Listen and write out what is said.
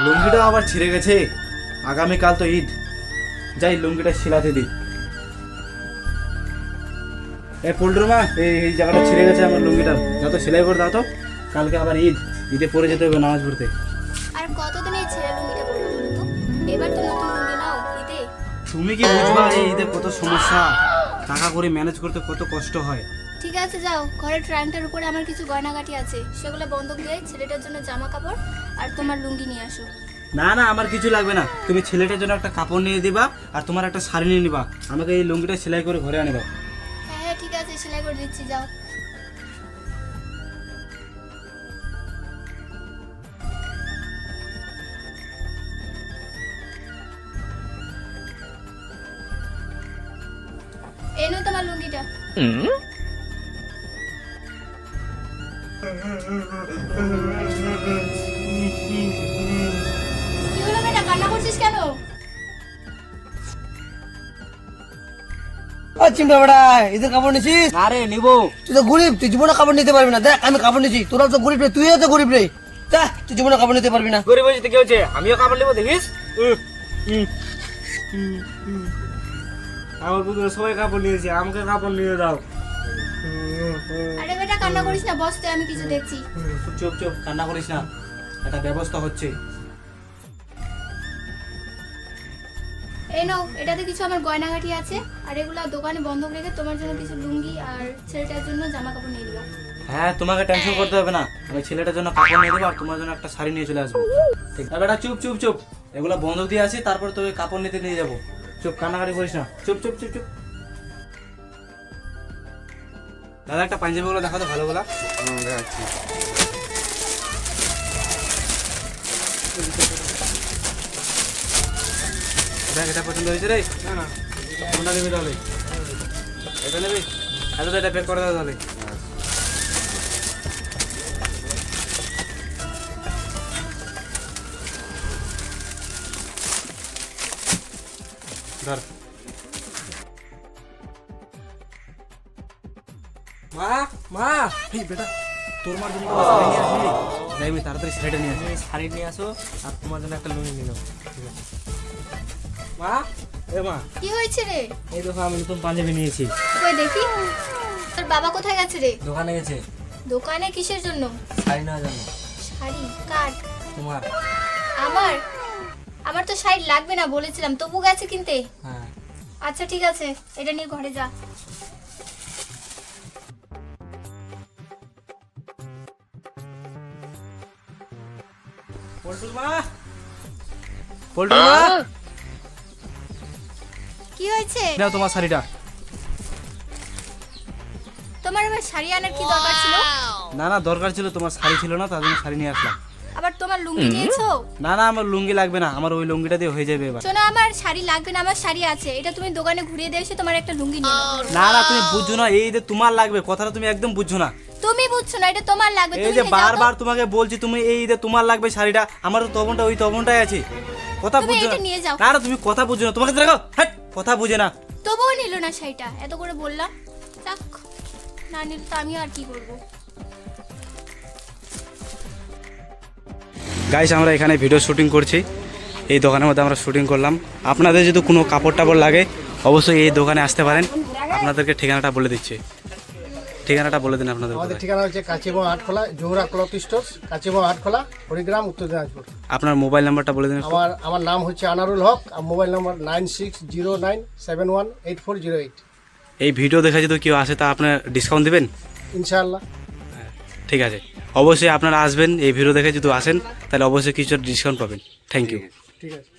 লুঙ্গিটা আবার ছিঁড়ে গেছে, আগামীকাল তো ঈদ, যাই লুঙ্গিটা শিলাতে দিই। পোল্ট্রি মা, এই জায়গাটা ছিঁড়ে গেছে আমার লুঙ্গিটা, যত সেলাই করে দাও তো, কালকে আবার ঈদ, ঈদে পরে যেতে হবে নামাজ পড়তে। আর কতদিন এই ছেঁড়া লুঙ্গিটা পরবে বলো তো? এবার তো নতুন লুঙ্গি নাও ঈদে। তুমি কি বুঝবা এই ঈদে কত সমস্যা, টাকা করে ম্যানেজ করতে কত কষ্ট হয়। ঠিক আছে যাও, ঘরের ট্রাঙ্কটার উপরে আমার কিছু গয়নাগাটি আছে, সেগুলো বন্ধক দিয়ে ছেলেটার জন্য জামা কাপড় আর তোমার লুঙ্গি নিয়ে আসো। না না, আমার কিছু লাগবে না, তুমি ছেলেটার জন্য একটা কাপড় নিয়ে দিবা আর তোমার একটা শাড়ি নিয়ে নিবা, আমাকে এই লুঙ্গিটা সেলাই করে ঘরে আনিবা। হ্যাঁ হ্যাঁ ঠিক আছে, সেলাই করে দিচ্ছি, যাও। এই নাও তোমার লুঙ্গিটা। কি হলো বেটা, কান্না করছিস কেন? চিমটা বেটা, এদের কাপড় নিছিস? আরে নিবো। তুই তো গরিব, তুই জীবনে কাপড় নিতে পারবি না। দেখ আমি কাপড় নিছি, তোরা তো গরিব রে, তুইও তো গরিব রে। যা, তুই জীবনে কাপড় নিতে পারবি না। গরিব হয়েছে কি হচ্ছে, আমিও কাপড় নেবো দেখিস। আমার পুকুরে সবাই কাপড় নিয়েছে, আমাকে কাপড় নিয়ে দাও। আরে বেটা কান্না করিস না, বস, আমি কিছু দেখছি। চুপ চুপ, কান্না করিস না, একটা ব্যবস্থা হচ্ছে। এই নাও, এটাতে কিছু আমার গয়নাগাটি আছে, আর এগুলো দোকানে বন্ধক রেখে তোমার জন্য কিছু লুঙ্গি আর ছেলেটার জন্য জামা কাপড় নিয়ে দিবা। হ্যাঁ, তোমাকে টেনশন করতে হবে না, আমি ছেলেটার জন্য কাপড় নিয়ে দেবো আর তোমার জন্য একটা শাড়ি নিয়ে চলে আসবো। ঠিক আছে বেটা, চুপ চুপ চুপ, এগুলো বন্ধক দিয়ে আসি, তারপর তোকে কাপড় নিতে নিয়ে যাবো। চুপ, কান্নাকাটি করিস না, চুপ চুপ চুপ চুপ। দাদা একটা পাঞ্জাবি গুলো দেখাতো ভালো গুলা। দেখাচ্ছি। দেখ, এটা পছন্দ হয়েছে রে? না না, কোনটা নেবি তাহলে? এটা নেবি? আচ্ছা এটা প্যাক করে দাও তাহলে। ধর। মা মা, এই বেটা তোর মার জন্য শাড়ি নিয়ে আসবি, যাই আমি তাড়াতাড়ি শাড়িটা নিয়ে আসি। শাড়ি নিয়ে আসো আর তোমার জন্য একটা লুঙ্গি নিয়ে নাও। ঠিক আছে মা। এ মা, কি হয়েছে রে? এই দেখো আমি নতুন পাঞ্জাবি নিয়েছি। কই দেখি। তোর বাবা কোথায় গেছে রে? দোকানে গেছে দোকানে কিসের জন্য? শাড়ি নেওয়ার জন্য। শাড়ি? কার? তোমার? আমার? আমার তো শাড়ি লাগবে না বলেছিলাম, তবু গেছে কিনতে। হ্যাঁ। আচ্ছা ঠিক আছে, এটা নিয়ে ঘরে যা। পল্টুর মা, পল্টুর মা, কি হয়েছে? নাও তোমার শাড়িটা। তোমার আবার শাড়ি আনার কি দরকার ছিল? না না, দরকার ছিল, তোমার শাড়ি ছিল না, তার জন্য শাড়ি নিয়ে আসলাম। আবার তোমার লুঙ্গি নিয়েছো? না না, আমার লুঙ্গি লাগবে না, আমার ওই লুঙ্গিটা দিয়ে হয়ে যাবে এবার। শোনো, আমার শাড়ি লাগবে না, আমার শাড়ি আছে, এটা তুমি দোকানে ঘুরিয়ে দিয়ে এসে তোমার একটা লুঙ্গি নিয়ে নাও। না না, তুমি বুঝছো না, এই যে তোমার লাগবে, কথাটা তুমি একদম বুঝছো না। তুমি বুঝছো না, এটা তোমার লাগবে, এই তুমি যে নিয়ে যাও তো। বারবার তোমাকে বলছি, তুমি এই যে তোমার লাগবে শাড়িটা, আমার তো তবনটা ওই তবনটাই আছে, কথা তুমি বুঝছো এটা না। নিয়ে যাও। না না, তুমি কথা বুঝছো না, তোমাকে দেখো, হ্যাট, কথা বুঝে না। তবুও নিল না শাড়িটা, এত করে বললাম। যাক, না নিলে তো আমি আর কি করবো। গাইস, আমরা এখানে ভিডিও শুটিং করছি, এই দোকানের মধ্যে আমরা শুটিং করলাম। আপনাদের যদি কোনো কাপড় টাপড় লাগে অবশ্যই এই দোকানে আসতে পারেন। আপনাদেরকে ঠিকানাটা বলে দিচ্ছি, ঠিকানাটা বলে দিন আপনাদের। আমাদের ঠিকানা হচ্ছে কাচিমো আটখোলা, জোহরা ক্লথ স্টোর, কাচিমো আটখোলা, হরিগ্রাম, উত্তর দিনাজপুর। আপনার মোবাইল নাম্বারটা বলে দিন। আমার নাম হচ্ছে আনারুল হক, আর মোবাইল নাম্বার 9609718408। এই ভিডিও দেখে যদি কেউ আসে তা আপনার ডিসকাউন্ট দেবেন? ইনশাআল্লাহ। ঠিক আছে, অবশ্যই আপনারা আসবেন, এই ভিডিও দেখে যদি আসেন তাহলে অবশ্যই কিছু ডিসকাউন্ট পাবেন। Thank you. ঠিক আছে।